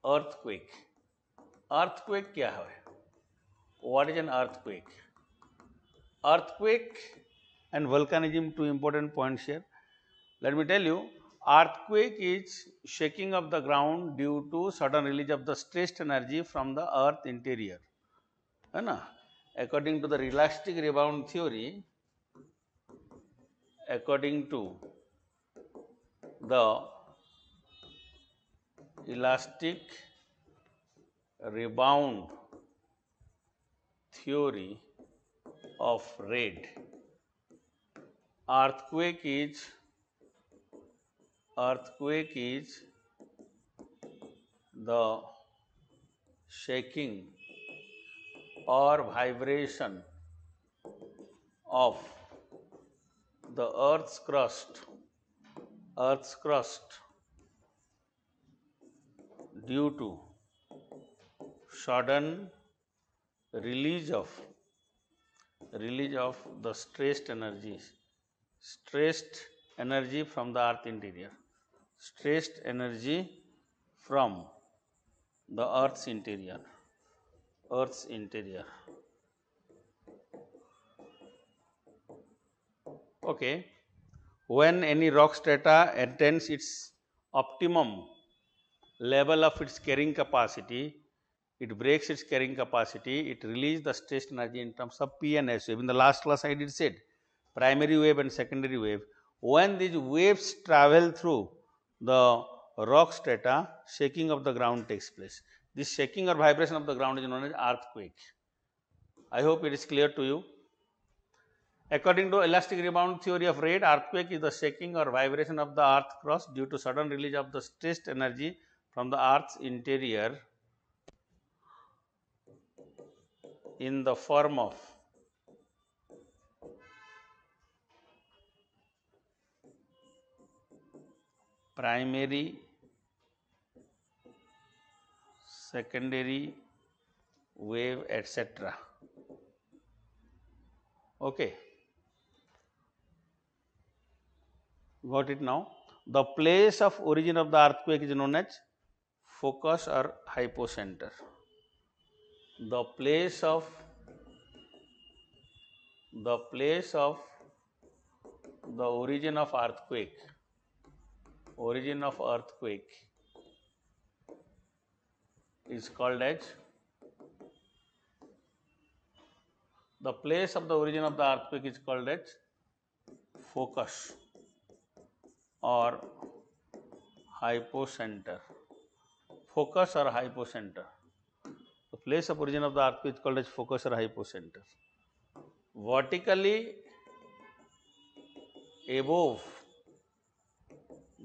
earthquake. Earthquake क्या है? What is an earthquake? Earthquake and volcanism, two important points here. Let me tell you, earthquake is shaking of the ground due to sudden release of the stressed energy from the earth interior. है ना? According to the elastic rebound theory, according to the elastic rebound theory of rate, earthquake is the shaking or vibration of the earth's crust due to sudden release of the stressed energy from the earth interior, stressed energy from the earth's interior. Okay, when any rock strata attains its optimum level of its carrying capacity, it breaks its carrying capacity, it releases the stressed energy in terms of P and S wave. In the last class I did said primary wave and secondary wave. When these waves travel through the rock strata, shaking of the ground takes place. This shaking or vibration of the ground is known as earthquake. I hope it is clear to you. According to elastic rebound theory of rate, earthquake is the shaking or vibration of the earth crust due to sudden release of the stressed energy from the earth's interior in the form of primary, secondary wave, etc. Okay. Got it now? The place of origin of the earthquake is known as focus or hypocenter. The place of the origin of earthquake is called as focus or hypocenter. The place of origin of the earthquake is called as focus or hypocenter. Vertically above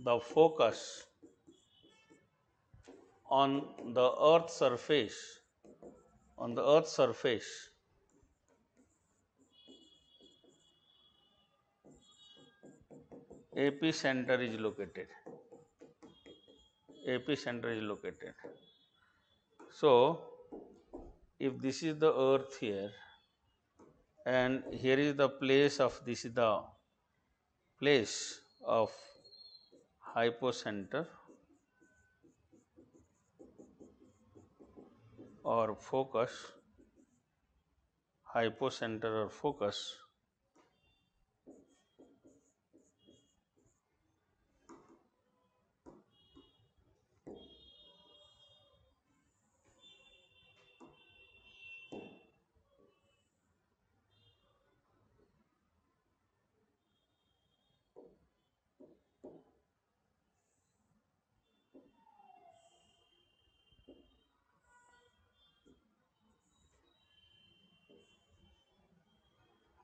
the focus on the earth's surface, epicenter is located. So, if this is the earth here and here is the place of hypocenter or focus,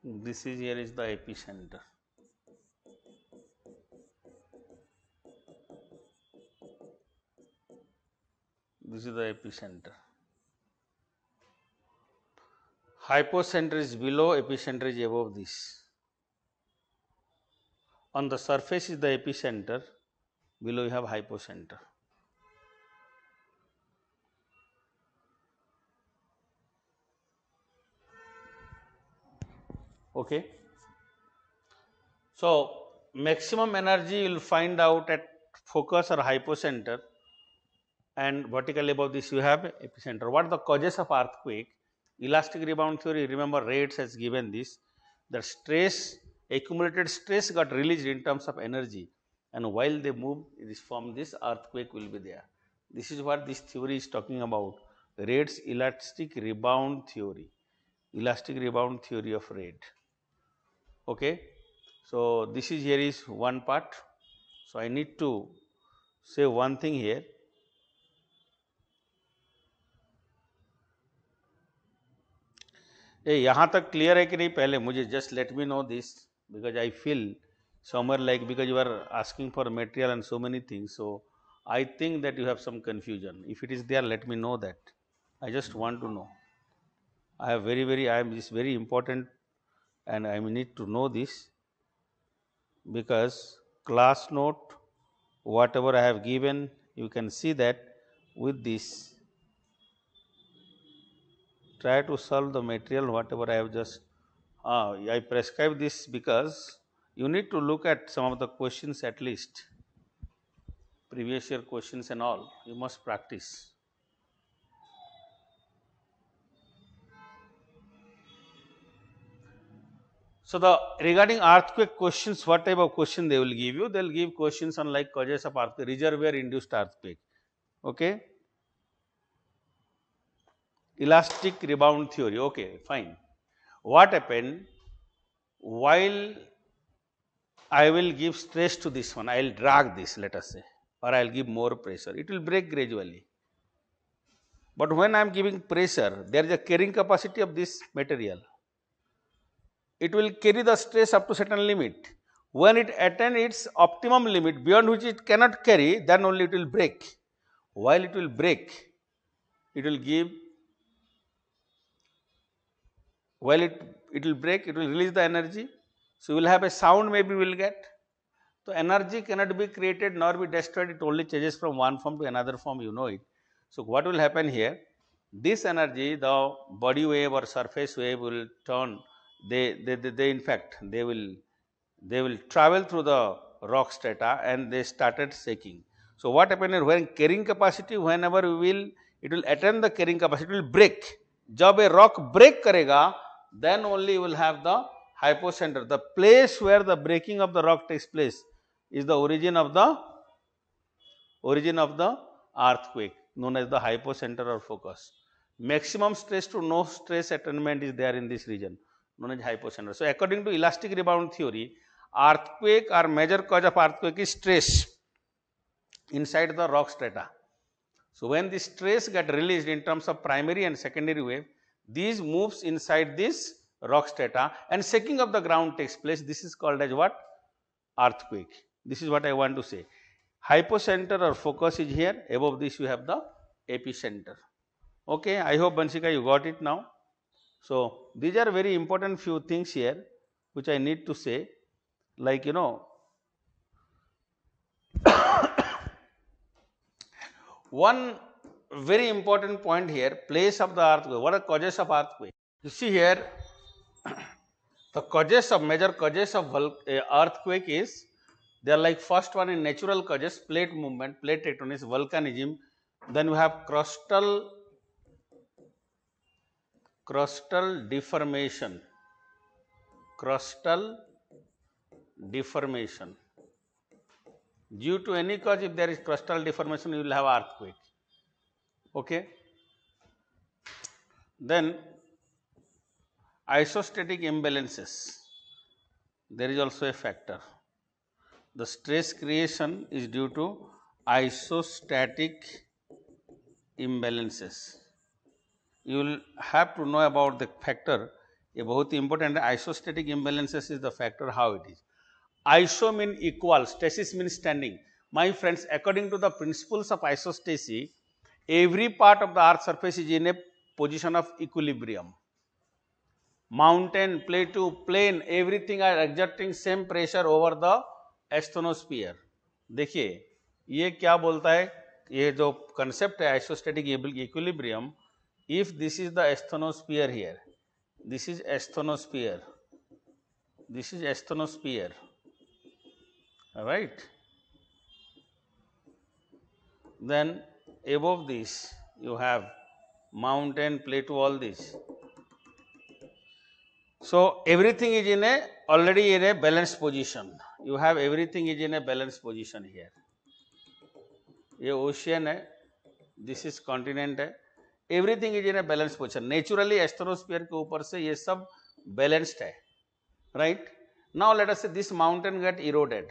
this is here is the epicenter. This is the epicenter. Hypocenter is below, epicenter is above this. On the surface is the epicenter, below you have hypocenter. Okay. So, maximum energy you will find out at focus or hypocenter and vertically above this you have epicenter. What are the causes of earthquake? Elastic rebound theory, remember rates has given this. The stress, accumulated stress got released in terms of energy, and while they move this form, this earthquake will be there. This is what this theory is talking about, rates elastic rebound theory, elastic rebound theory of rate. Okay. So, this is here is one part. So, I need to say one thing here. ये यहाँ तक clear है कि नहीं पहले मुझे just let me know this because I feel somewhere like because you are asking for material and so many things, so I think that you have some confusion. If it is there, let me know that. I just want to know. I am this very important and I need to know this because class note whatever I have given, you can see that with this try to solve the material whatever I have just I prescribe this because you need to look at some of the questions at least, previous year questions and all, you must practice. So, the regarding earthquake questions, what type of question they will give you? They will give questions on like causes of earthquake, reservoir induced earthquake. Okay. Elastic rebound theory, okay, fine. What happened while I will give stress to this one, I will drag this, let us say, or I will give more pressure, it will break gradually. But when I am giving pressure, there is a carrying capacity of this material. It will carry the stress up to certain limit. When it attains its optimum limit, beyond which it cannot carry, then only it will break. While it will break, it will give, while it will break, it will release the energy. So, you will have a sound maybe we will get. So, energy cannot be created nor be destroyed, it only changes from one form to another form, you know it. So, what will happen here? This energy, the body wave or surface wave will turn, they in fact, they will travel through the rock strata and they started shaking. So, what happens when carrying capacity, whenever it will attain the carrying capacity, it will break. जब a rock break करेगा, then only you will have the hypocenter. The place where the breaking of the rock takes place is the origin of the earthquake, known as the hypocenter or focus. Maximum stress to no stress attainment is there in this region, known as hypocenter. So, according to elastic rebound theory, earthquake or major cause of earthquake is stress inside the rock strata. So, when the stress get released in terms of primary and secondary wave, these moves inside this rock strata and shaking of the ground takes place. This is called as what? Earthquake. This is what I want to say. Hypocenter or focus is here, above this you have the epicenter. Okay, I hope Banshika you got it now. So, these are very important few things here which I need to say, like one very important point here, place of the earthquake. What are causes of earthquake? You see here, the causes of major causes of earthquake is, they are like first one in natural causes, plate movement, plate tectonics, volcanism. Then we have crustal deformation, due to any cause. If there is crustal deformation, you will have earthquake. Okay. Then isostatic imbalances, there is also a factor. The stress creation is due to isostatic imbalances. You will have to know about the factor. A very important isostatic imbalances is the factor how it is. Iso means equal, stasis means standing. My friends, according to the principles of isostasis, every part of the earth surface is in a position of equilibrium. Mountain, plateau, plain, everything are exerting same pressure over the asthenosphere. देखिए ये क्या बोलता है, ये जो concept है isostatic equilibrium, if this is the asthenosphere here, this is asthenosphere, all right, then above this you have mountain, plateau, all this. So everything is in a already in a balanced position. You have everything is in a balanced position here. ये ocean है, this is continent है, everything is in a balanced position. Naturally astrosphere के ऊपर से ये सब balanced है, right? Now let us say this mountain get eroded.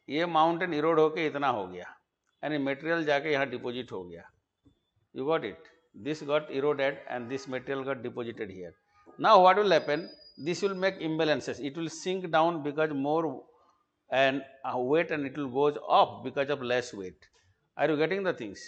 ये mountain erode होके इतना हो गया, यानी material जाके यहाँ deposit हो गया. You got it? This got eroded and this material got deposited here. Now what will happen? This will make imbalances. It will sink down because more and weight, and it will goes up because of less weight. Are you getting the things?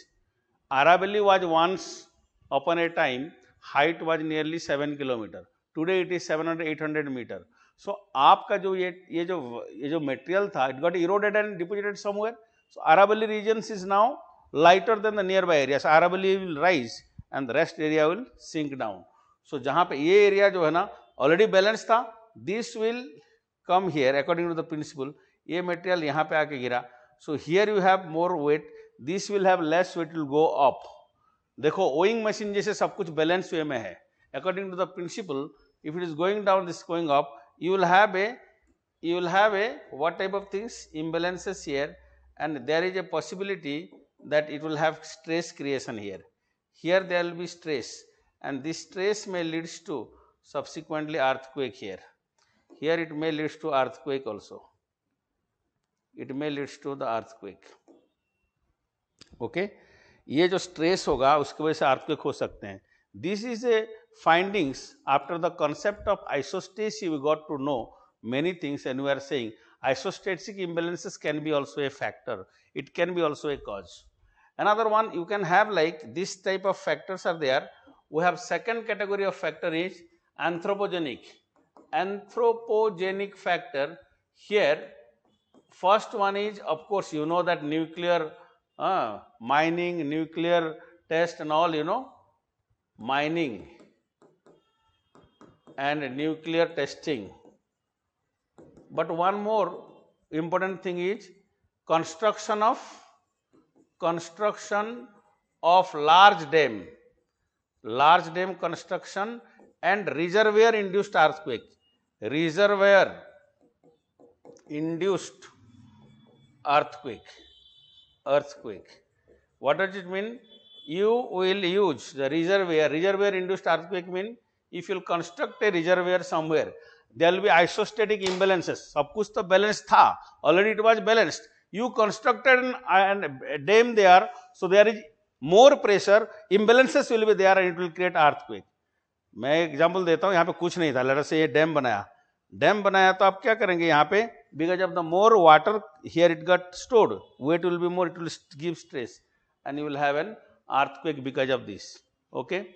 Aravalli was once upon a time height was nearly 7 kilometer. Today it is 700-800 meter. So आपका जो ये जो material था, it got eroded and deposited somewhere. So Aravalli regions is now lighter than the nearby areas. Aravalli will rise and the rest area will sink down. So जहाँ पे ये area जो है ना already balanced था, this will come here according to the principle. ये material यहाँ पे आके गिरा. So here you have more weight. This will have less weight, will go up. देखो owing machine जैसे सब कुछ balance way में है. According to the principle, if it is going down, this is going up. You will have a what type of things? Imbalances here, and there is a possibility that it will have stress creation here. Here there will be stress, and this stress may leads to subsequently earthquake here. Here it may leads to earthquake also. It may leads to the earthquake. Okay, ये जो stress होगा उसकी वजह से earthquake हो सकते हैं. This is a findings after the concept of isostacy. We got to know many things, and we are saying isostatic imbalances can be also a factor. It can be also a cause. Another one you can have like this type of factors are there. We have second category of factor is anthropogenic. Anthropogenic factor. Here first one is, of course you know that nuclear mining, nuclear test and all, you know, mining and nuclear testing. But one more important thing is construction of large dam construction and reservoir induced earthquake. Reservoir induced earthquake. What does it mean? You will use the reservoir induced earthquake mean if you will construct a reservoir somewhere, there will be isostatic imbalances. सब कुछ तो balanced था, already it was balanced. You constructed a dam there, so there is more pressure, imbalances will be there and it will create earthquake. मैं example देता हूँ, यहाँ पे कुछ नहीं था, लेट अस से ये डैम बनाया तो आप क्या करेंगे यहाँ पे, because of the more water here it got stored, weight will be more, it will give stress and you will have an earthquake because of this. Okay.